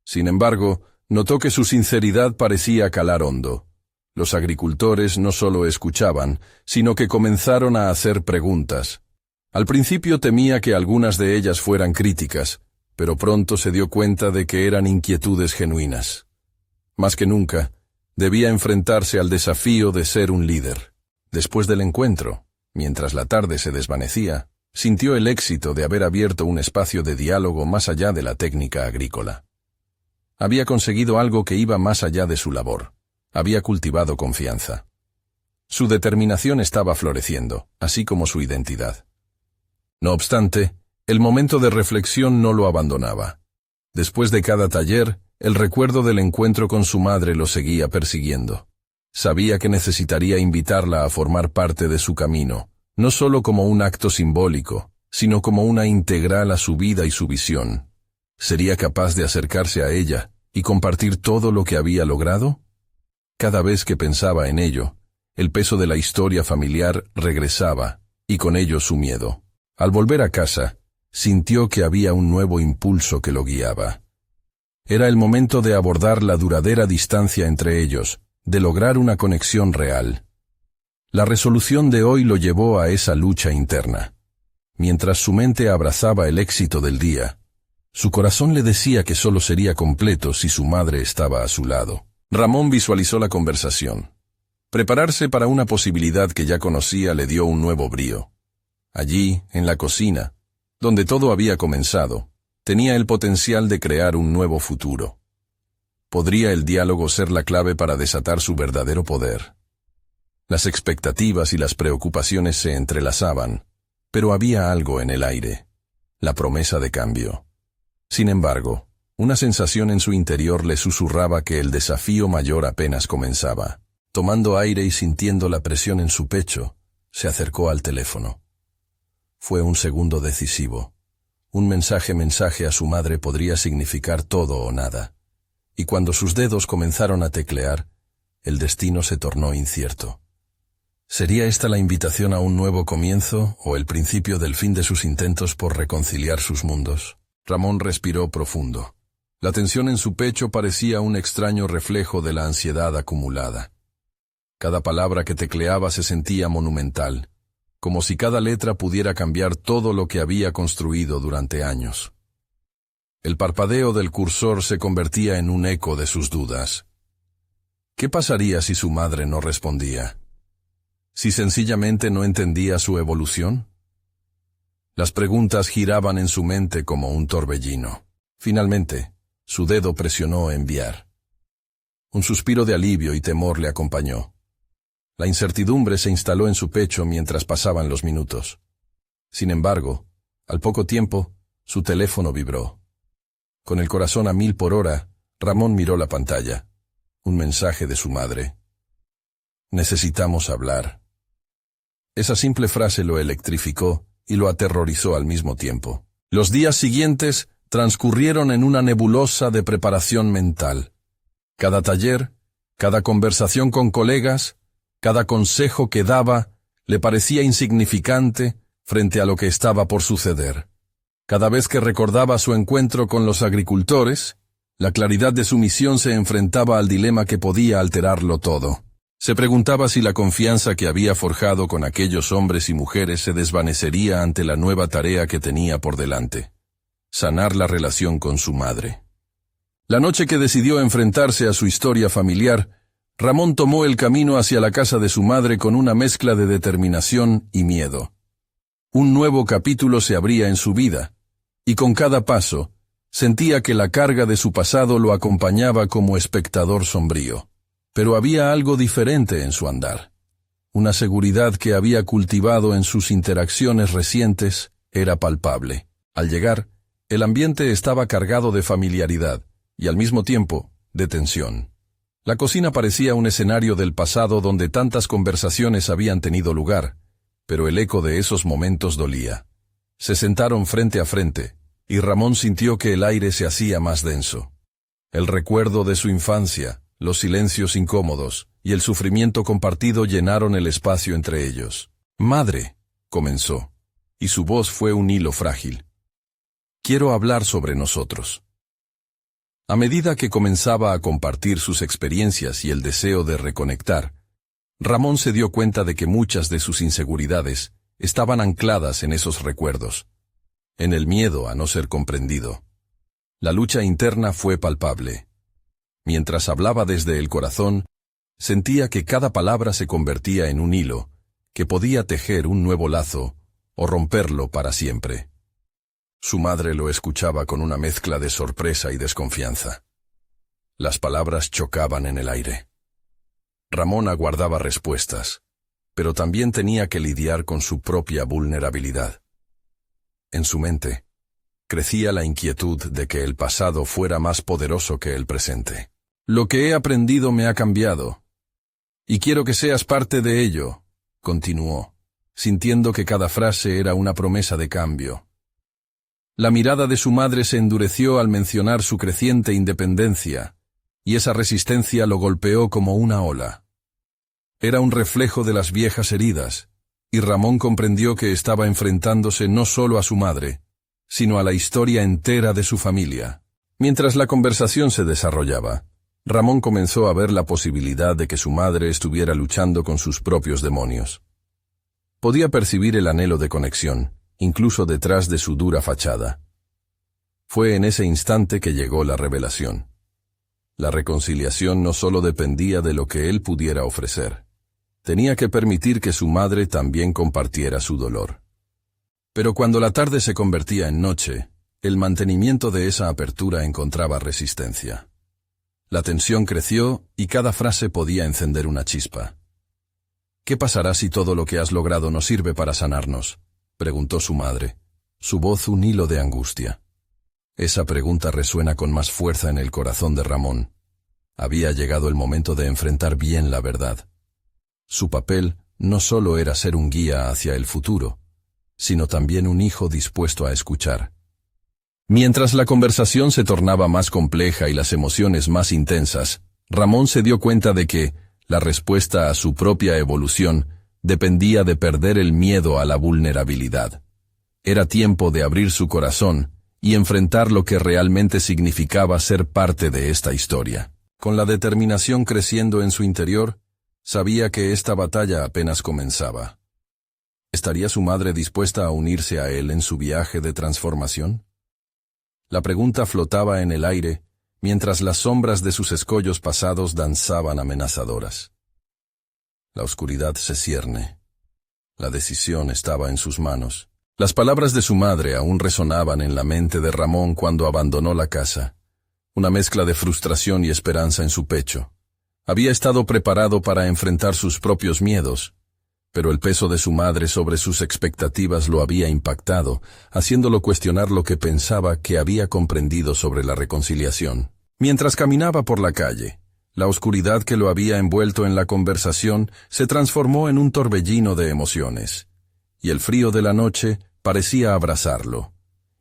Sin embargo, notó que su sinceridad parecía calar hondo. Los agricultores no solo escuchaban, sino que comenzaron a hacer preguntas. Al principio temía que algunas de ellas fueran críticas, pero pronto se dio cuenta de que eran inquietudes genuinas. Más que nunca, debía enfrentarse al desafío de ser un líder. Después del encuentro, mientras la tarde se desvanecía, sintió el éxito de haber abierto un espacio de diálogo más allá de la técnica agrícola. Había conseguido algo que iba más allá de su labor. Había cultivado confianza. Su determinación estaba floreciendo, así como su identidad. No obstante, el momento de reflexión no lo abandonaba. Después de cada taller, el recuerdo del encuentro con su madre lo seguía persiguiendo. Sabía que necesitaría invitarla a formar parte de su camino, no solo como un acto simbólico, sino como una integral a su vida y su visión. ¿Sería capaz de acercarse a ella y compartir todo lo que había logrado? Cada vez que pensaba en ello, el peso de la historia familiar regresaba, y con ello su miedo. Al volver a casa, sintió que había un nuevo impulso que lo guiaba. Era el momento de abordar la duradera distancia entre ellos, de lograr una conexión real. La resolución de hoy lo llevó a esa lucha interna. Mientras su mente abrazaba el éxito del día, su corazón le decía que solo sería completo si su madre estaba a su lado. Ramón visualizó la conversación. Prepararse para una posibilidad que ya conocía le dio un nuevo brío. Allí, en la cocina, donde todo había comenzado, tenía el potencial de crear un nuevo futuro. ¿Podría el diálogo ser la clave para desatar su verdadero poder? Las expectativas y las preocupaciones se entrelazaban, pero había algo en el aire, la promesa de cambio. Sin embargo, una sensación en su interior le susurraba que el desafío mayor apenas comenzaba. Tomando aire y sintiendo la presión en su pecho, se acercó al teléfono. Fue un segundo decisivo. Un mensaje a su madre podría significar todo o nada. Y cuando sus dedos comenzaron a teclear, el destino se tornó incierto. ¿Sería esta la invitación a un nuevo comienzo o el principio del fin de sus intentos por reconciliar sus mundos? Ramón respiró profundo. La tensión en su pecho parecía un extraño reflejo de la ansiedad acumulada. Cada palabra que tecleaba se sentía monumental, como si cada letra pudiera cambiar todo lo que había construido durante años. El parpadeo del cursor se convertía en un eco de sus dudas. ¿Qué pasaría si su madre no respondía? ¿Si sencillamente no entendía su evolución? Las preguntas giraban en su mente como un torbellino. Finalmente, su dedo presionó enviar. Un suspiro de alivio y temor le acompañó. La incertidumbre se instaló en su pecho mientras pasaban los minutos. Sin embargo, al poco tiempo, su teléfono vibró. Con el corazón a 1000 por hora, Ramón miró la pantalla. Un mensaje de su madre. Necesitamos hablar. Esa simple frase lo electrificó y lo aterrorizó al mismo tiempo. Los días siguientes transcurrieron en una nebulosa de preparación mental. Cada taller, cada conversación con colegas, cada consejo que daba le parecía insignificante frente a lo que estaba por suceder. Cada vez que recordaba su encuentro con los agricultores, la claridad de su misión se enfrentaba al dilema que podía alterarlo todo. Se preguntaba si la confianza que había forjado con aquellos hombres y mujeres se desvanecería ante la nueva tarea que tenía por delante: sanar la relación con su madre. La noche que decidió enfrentarse a su historia familiar, Ramón tomó el camino hacia la casa de su madre con una mezcla de determinación y miedo. Un nuevo capítulo se abría en su vida, y con cada paso, sentía que la carga de su pasado lo acompañaba como espectador sombrío. Pero había algo diferente en su andar. Una seguridad que había cultivado en sus interacciones recientes era palpable. Al llegar, el ambiente estaba cargado de familiaridad y al mismo tiempo de tensión. La cocina parecía un escenario del pasado donde tantas conversaciones habían tenido lugar, pero el eco de esos momentos dolía. Se sentaron frente a frente, y Ramón sintió que el aire se hacía más denso. El recuerdo de su infancia, los silencios incómodos y el sufrimiento compartido llenaron el espacio entre ellos. «Madre», comenzó, y su voz fue un hilo frágil. «Quiero hablar sobre nosotros». A medida que comenzaba a compartir sus experiencias y el deseo de reconectar, Ramón se dio cuenta de que muchas de sus inseguridades estaban ancladas en esos recuerdos, en el miedo a no ser comprendido. La lucha interna fue palpable. Mientras hablaba desde el corazón, sentía que cada palabra se convertía en un hilo, que podía tejer un nuevo lazo o romperlo para siempre. Su madre lo escuchaba con una mezcla de sorpresa y desconfianza. Las palabras chocaban en el aire. Ramón aguardaba respuestas, pero también tenía que lidiar con su propia vulnerabilidad. En su mente, crecía la inquietud de que el pasado fuera más poderoso que el presente. «Lo que he aprendido me ha cambiado, y quiero que seas parte de ello», continuó, sintiendo que cada frase era una promesa de cambio. La mirada de su madre se endureció al mencionar su creciente independencia, y esa resistencia lo golpeó como una ola. Era un reflejo de las viejas heridas, y Ramón comprendió que estaba enfrentándose no solo a su madre, sino a la historia entera de su familia. Mientras la conversación se desarrollaba, Ramón comenzó a ver la posibilidad de que su madre estuviera luchando con sus propios demonios. Podía percibir el anhelo de conexión, incluso detrás de su dura fachada. Fue en ese instante que llegó la revelación. La reconciliación no solo dependía de lo que él pudiera ofrecer. Tenía que permitir que su madre también compartiera su dolor. Pero cuando la tarde se convertía en noche, el mantenimiento de esa apertura encontraba resistencia. La tensión creció y cada frase podía encender una chispa. «¿Qué pasará si todo lo que has logrado no sirve para sanarnos?», preguntó su madre, su voz un hilo de angustia. Esa pregunta resuena con más fuerza en el corazón de Ramón. Había llegado el momento de enfrentar bien la verdad. Su papel no solo era ser un guía hacia el futuro, sino también un hijo dispuesto a escuchar. Mientras la conversación se tornaba más compleja y las emociones más intensas, Ramón se dio cuenta de que la respuesta a su propia evolución dependía de perder el miedo a la vulnerabilidad. Era tiempo de abrir su corazón y enfrentar lo que realmente significaba ser parte de esta historia. Con la determinación creciendo en su interior, sabía que esta batalla apenas comenzaba. ¿Estaría su madre dispuesta a unirse a él en su viaje de transformación? La pregunta flotaba en el aire, mientras las sombras de sus escollos pasados danzaban amenazadoras. La oscuridad se cierne. La decisión estaba en sus manos. Las palabras de su madre aún resonaban en la mente de Ramón cuando abandonó la casa. Una mezcla de frustración y esperanza en su pecho. Había estado preparado para enfrentar sus propios miedos, pero el peso de su madre sobre sus expectativas lo había impactado, haciéndolo cuestionar lo que pensaba que había comprendido sobre la reconciliación. Mientras caminaba por la calle, la oscuridad que lo había envuelto en la conversación se transformó en un torbellino de emociones, y el frío de la noche parecía abrazarlo,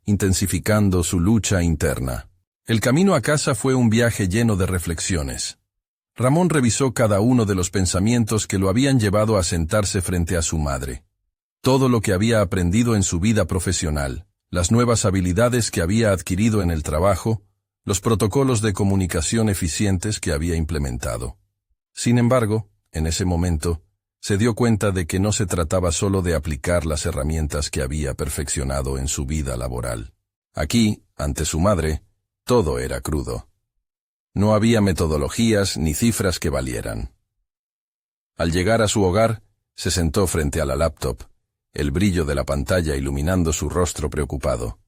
intensificando su lucha interna. El camino a casa fue un viaje lleno de reflexiones. Ramón revisó cada uno de los pensamientos que lo habían llevado a sentarse frente a su madre. Todo lo que había aprendido en su vida profesional, las nuevas habilidades que había adquirido en el trabajo, los protocolos de comunicación eficientes que había implementado. Sin embargo, en ese momento, se dio cuenta de que no se trataba solo de aplicar las herramientas que había perfeccionado en su vida laboral. Aquí, ante su madre, todo era crudo. No había metodologías ni cifras que valieran. Al llegar a su hogar, se sentó frente a la laptop, el brillo de la pantalla iluminando su rostro preocupado.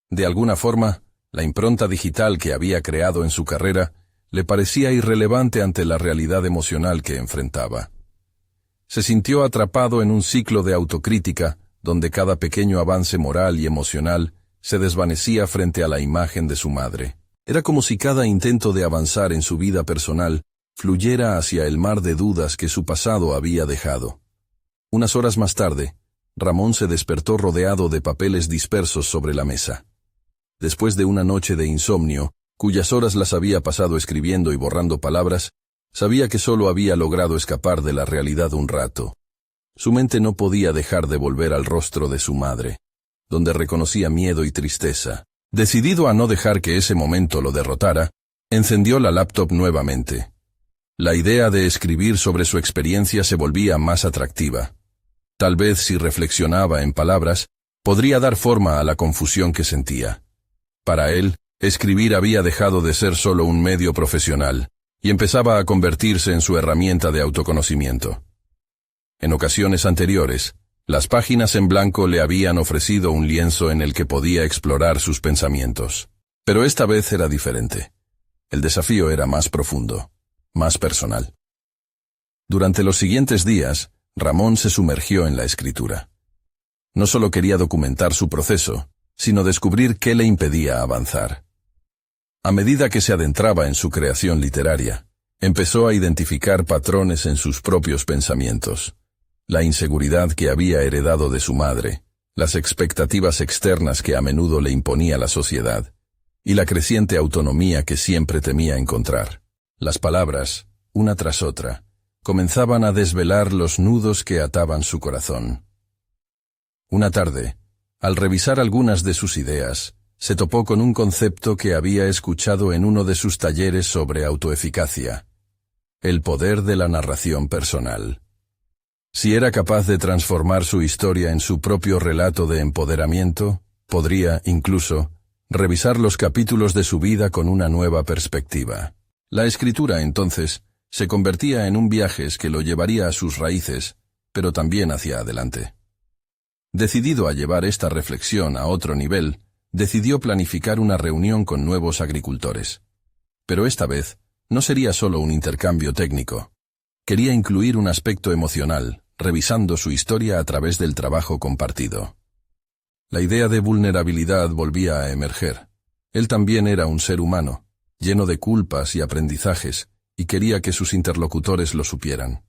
De alguna forma, la impronta digital que había creado en su carrera le parecía irrelevante ante la realidad emocional que enfrentaba. Se sintió atrapado en un ciclo de autocrítica donde cada pequeño avance moral y emocional se desvanecía frente a la imagen de su madre. Era como si cada intento de avanzar en su vida personal fluyera hacia el mar de dudas que su pasado había dejado. Unas horas más tarde, Ramón se despertó rodeado de papeles dispersos sobre la mesa. Después de una noche de insomnio, cuyas horas las había pasado escribiendo y borrando palabras, sabía que solo había logrado escapar de la realidad un rato. Su mente no podía dejar de volver al rostro de su madre, donde reconocía miedo y tristeza. Decidido a no dejar que ese momento lo derrotara, encendió la laptop nuevamente. La idea de escribir sobre su experiencia se volvía más atractiva. Tal vez si reflexionaba en palabras, podría dar forma a la confusión que sentía. Para él, escribir había dejado de ser solo un medio profesional, y empezaba a convertirse en su herramienta de autoconocimiento. En ocasiones anteriores, las páginas en blanco le habían ofrecido un lienzo en el que podía explorar sus pensamientos. Pero esta vez era diferente. El desafío era más profundo, más personal. Durante los siguientes días, Ramón se sumergió en la escritura. No solo quería documentar su proceso, sino descubrir qué le impedía avanzar. A medida que se adentraba en su creación literaria, empezó a identificar patrones en sus propios pensamientos. La inseguridad que había heredado de su madre, las expectativas externas que a menudo le imponía la sociedad, y la creciente autonomía que siempre temía encontrar. Las palabras, una tras otra, comenzaban a desvelar los nudos que ataban su corazón. Una tarde, al revisar algunas de sus ideas, se topó con un concepto que había escuchado en uno de sus talleres sobre autoeficacia: el poder de la narración personal. Si era capaz de transformar su historia en su propio relato de empoderamiento, podría, incluso, revisar los capítulos de su vida con una nueva perspectiva. La escritura, entonces, se convertía en un viaje que lo llevaría a sus raíces, pero también hacia adelante. Decidido a llevar esta reflexión a otro nivel, decidió planificar una reunión con nuevos agricultores. Pero esta vez, no sería solo un intercambio técnico. Quería incluir un aspecto emocional, revisando su historia a través del trabajo compartido. La idea de vulnerabilidad volvía a emerger. Él también era un ser humano, lleno de culpas y aprendizajes, y quería que sus interlocutores lo supieran.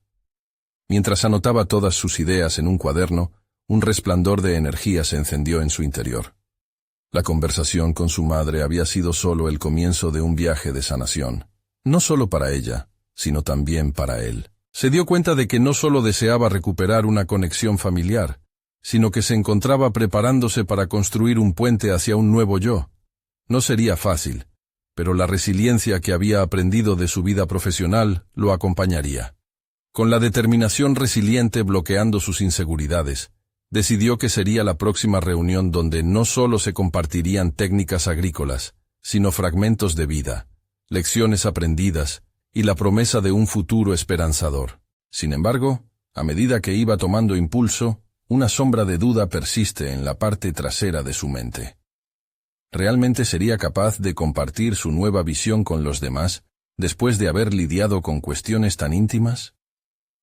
Mientras anotaba todas sus ideas en un cuaderno, un resplandor de energía se encendió en su interior. La conversación con su madre había sido solo el comienzo de un viaje de sanación, no solo para ella, sino también para él. Se dio cuenta de que no solo deseaba recuperar una conexión familiar, sino que se encontraba preparándose para construir un puente hacia un nuevo yo. No sería fácil, pero la resiliencia que había aprendido de su vida profesional lo acompañaría. Con la determinación resiliente bloqueando sus inseguridades, decidió que sería la próxima reunión donde no solo se compartirían técnicas agrícolas, sino fragmentos de vida, lecciones aprendidas y la promesa de un futuro esperanzador. Sin embargo, a medida que iba tomando impulso, una sombra de duda persiste en la parte trasera de su mente. ¿Realmente sería capaz de compartir su nueva visión con los demás, después de haber lidiado con cuestiones tan íntimas?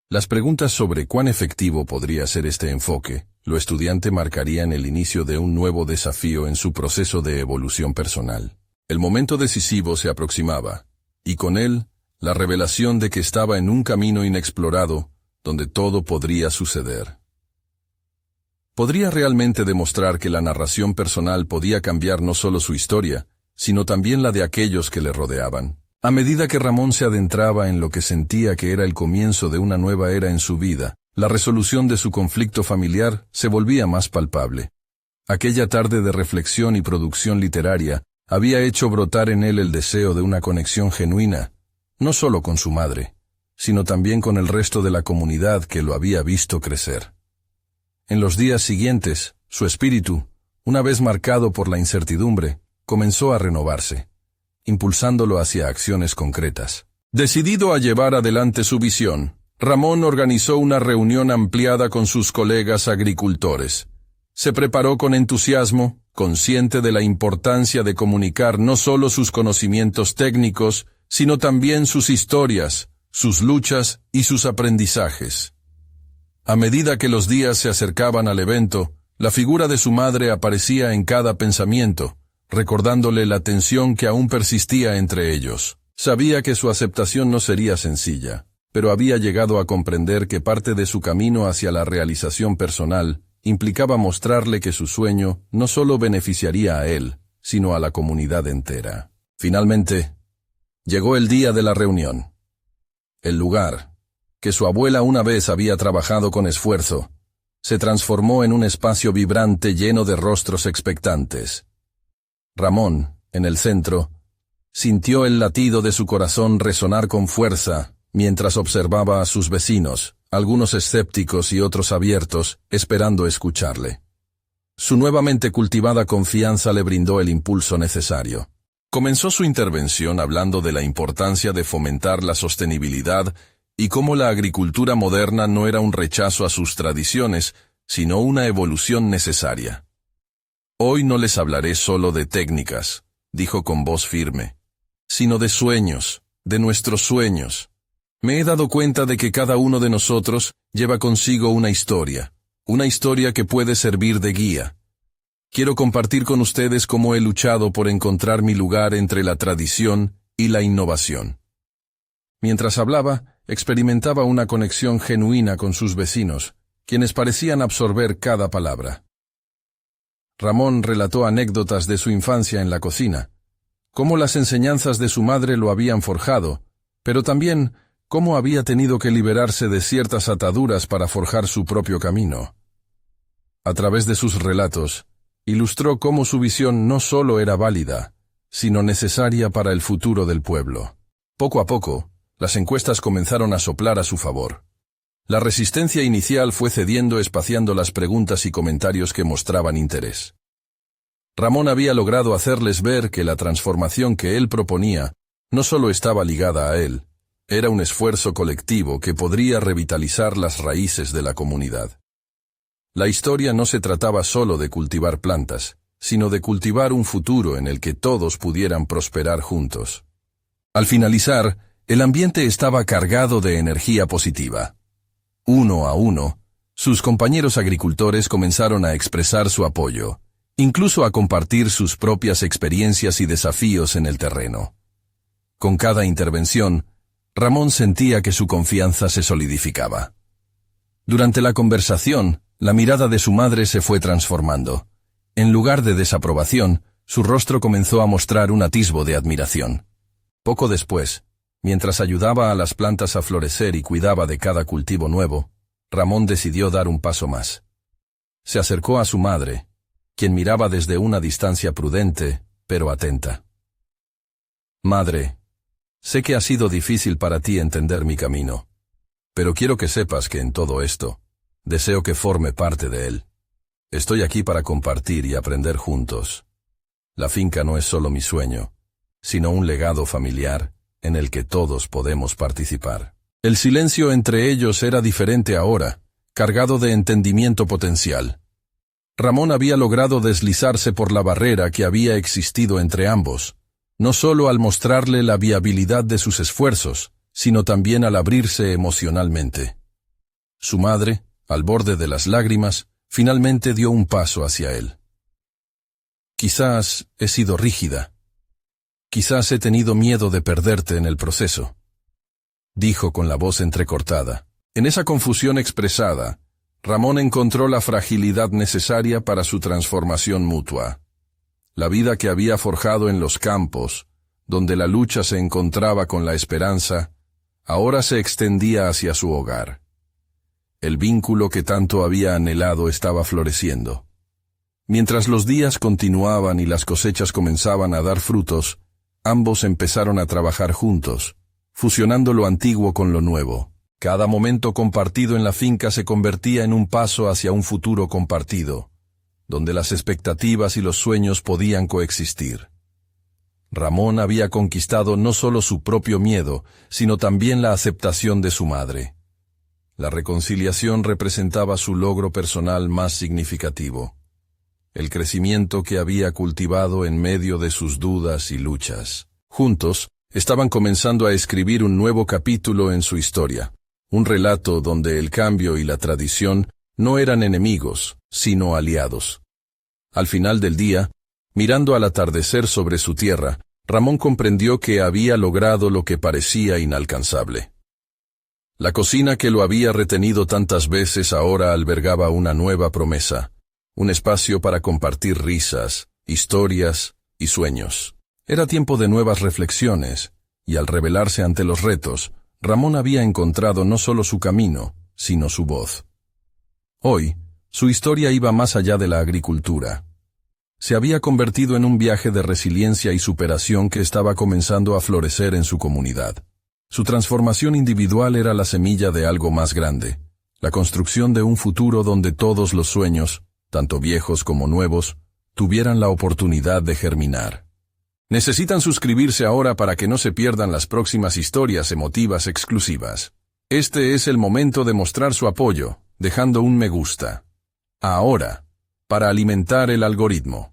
Las preguntas sobre cuán efectivo podría ser este enfoque, lo estudiante marcarían el inicio de un nuevo desafío en su proceso de evolución personal. El momento decisivo se aproximaba, y con él, la revelación de que estaba en un camino inexplorado, donde todo podría suceder. Podría realmente demostrar que la narración personal podía cambiar no solo su historia, sino también la de aquellos que le rodeaban. A medida que Ramón se adentraba en lo que sentía que era el comienzo de una nueva era en su vida, la resolución de su conflicto familiar se volvía más palpable. Aquella tarde de reflexión y producción literaria había hecho brotar en él el deseo de una conexión genuina, no solo con su madre, sino también con el resto de la comunidad que lo había visto crecer. En los días siguientes, su espíritu, una vez marcado por la incertidumbre, comenzó a renovarse, impulsándolo hacia acciones concretas. Decidido a llevar adelante su visión, Ramón organizó una reunión ampliada con sus colegas agricultores. Se preparó con entusiasmo, consciente de la importancia de comunicar no solo sus conocimientos técnicos, sino también sus historias, sus luchas y sus aprendizajes. A medida que los días se acercaban al evento, la figura de su madre aparecía en cada pensamiento, recordándole la tensión que aún persistía entre ellos. Sabía que su aceptación no sería sencilla, pero había llegado a comprender que parte de su camino hacia la realización personal implicaba mostrarle que su sueño no solo beneficiaría a él, sino a la comunidad entera. Finalmente, llegó el día de la reunión. El lugar, que su abuela una vez había trabajado con esfuerzo, se transformó en un espacio vibrante lleno de rostros expectantes. Ramón, en el centro, sintió el latido de su corazón resonar con fuerza mientras observaba a sus vecinos, algunos escépticos y otros abiertos, esperando escucharle. Su nuevamente cultivada confianza le brindó el impulso necesario. Comenzó su intervención hablando de la importancia de fomentar la sostenibilidad y cómo la agricultura moderna no era un rechazo a sus tradiciones, sino una evolución necesaria. Hoy no les hablaré solo de técnicas, dijo con voz firme, sino de sueños, de nuestros sueños. Me he dado cuenta de que cada uno de nosotros lleva consigo una historia que puede servir de guía. Quiero compartir con ustedes cómo he luchado por encontrar mi lugar entre la tradición y la innovación. Mientras hablaba, experimentaba una conexión genuina con sus vecinos, quienes parecían absorber cada palabra. Ramón relató anécdotas de su infancia en la cocina, cómo las enseñanzas de su madre lo habían forjado, pero también cómo había tenido que liberarse de ciertas ataduras para forjar su propio camino. A través de sus relatos, ilustró cómo su visión no solo era válida, sino necesaria para el futuro del pueblo. Poco a poco, las encuestas comenzaron a soplar a su favor. La resistencia inicial fue cediendo espaciando las preguntas y comentarios que mostraban interés. Ramón había logrado hacerles ver que la transformación que él proponía no solo estaba ligada a él, era un esfuerzo colectivo que podría revitalizar las raíces de la comunidad. La historia no se trataba solo de cultivar plantas, sino de cultivar un futuro en el que todos pudieran prosperar juntos. Al finalizar, el ambiente estaba cargado de energía positiva. Uno a uno, sus compañeros agricultores comenzaron a expresar su apoyo, incluso a compartir sus propias experiencias y desafíos en el terreno. Con cada intervención, Ramón sentía que su confianza se solidificaba. Durante la conversación, la mirada de su madre se fue transformando. En lugar de desaprobación, su rostro comenzó a mostrar un atisbo de admiración. Poco después, mientras ayudaba a las plantas a florecer y cuidaba de cada cultivo nuevo, Ramón decidió dar un paso más. Se acercó a su madre, quien miraba desde una distancia prudente, pero atenta. «Madre, sé que ha sido difícil para ti entender mi camino, pero quiero que sepas que en todo esto, deseo que forme parte de él. Estoy aquí para compartir y aprender juntos. La finca no es solo mi sueño, sino un legado familiar en el que todos podemos participar». El silencio entre ellos era diferente ahora, cargado de entendimiento potencial. Ramón había logrado deslizarse por la barrera que había existido entre ambos, no solo al mostrarle la viabilidad de sus esfuerzos, sino también al abrirse emocionalmente. Su madre, al borde de las lágrimas, finalmente dio un paso hacia él. «Quizás he sido rígida. Quizás he tenido miedo de perderte en el proceso», dijo con la voz entrecortada. En esa confusión expresada, Ramón encontró la fragilidad necesaria para su transformación mutua. La vida que había forjado en los campos, donde la lucha se encontraba con la esperanza, ahora se extendía hacia su hogar. El vínculo que tanto había anhelado estaba floreciendo. Mientras los días continuaban y las cosechas comenzaban a dar frutos, ambos empezaron a trabajar juntos, fusionando lo antiguo con lo nuevo. Cada momento compartido en la finca se convertía en un paso hacia un futuro compartido, donde las expectativas y los sueños podían coexistir. Ramón había conquistado no solo su propio miedo, sino también la aceptación de su madre. La reconciliación representaba su logro personal más significativo, el crecimiento que había cultivado en medio de sus dudas y luchas. Juntos, estaban comenzando a escribir un nuevo capítulo en su historia, un relato donde el cambio y la tradición no eran enemigos, sino aliados. Al final del día, mirando al atardecer sobre su tierra, Ramón comprendió que había logrado lo que parecía inalcanzable. La cocina que lo había retenido tantas veces ahora albergaba una nueva promesa, un espacio para compartir risas, historias y sueños. Era tiempo de nuevas reflexiones, y al rebelarse ante los retos, Ramón había encontrado no solo su camino, sino su voz. Hoy, su historia iba más allá de la agricultura. Se había convertido en un viaje de resiliencia y superación que estaba comenzando a florecer en su comunidad. Su transformación individual era la semilla de algo más grande, la construcción de un futuro donde todos los sueños, tanto viejos como nuevos, tuvieran la oportunidad de germinar. Necesitan suscribirse ahora para que no se pierdan las próximas historias emotivas exclusivas. Este es el momento de mostrar su apoyo, dejando un me gusta. Ahora, para alimentar el algoritmo.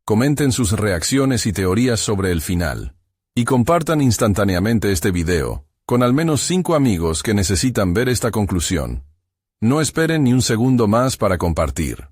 Comenten sus reacciones y teorías sobre el final. Y compartan instantáneamente este video, con al menos 5 amigos que necesitan ver esta conclusión. No esperen ni un segundo más para compartir.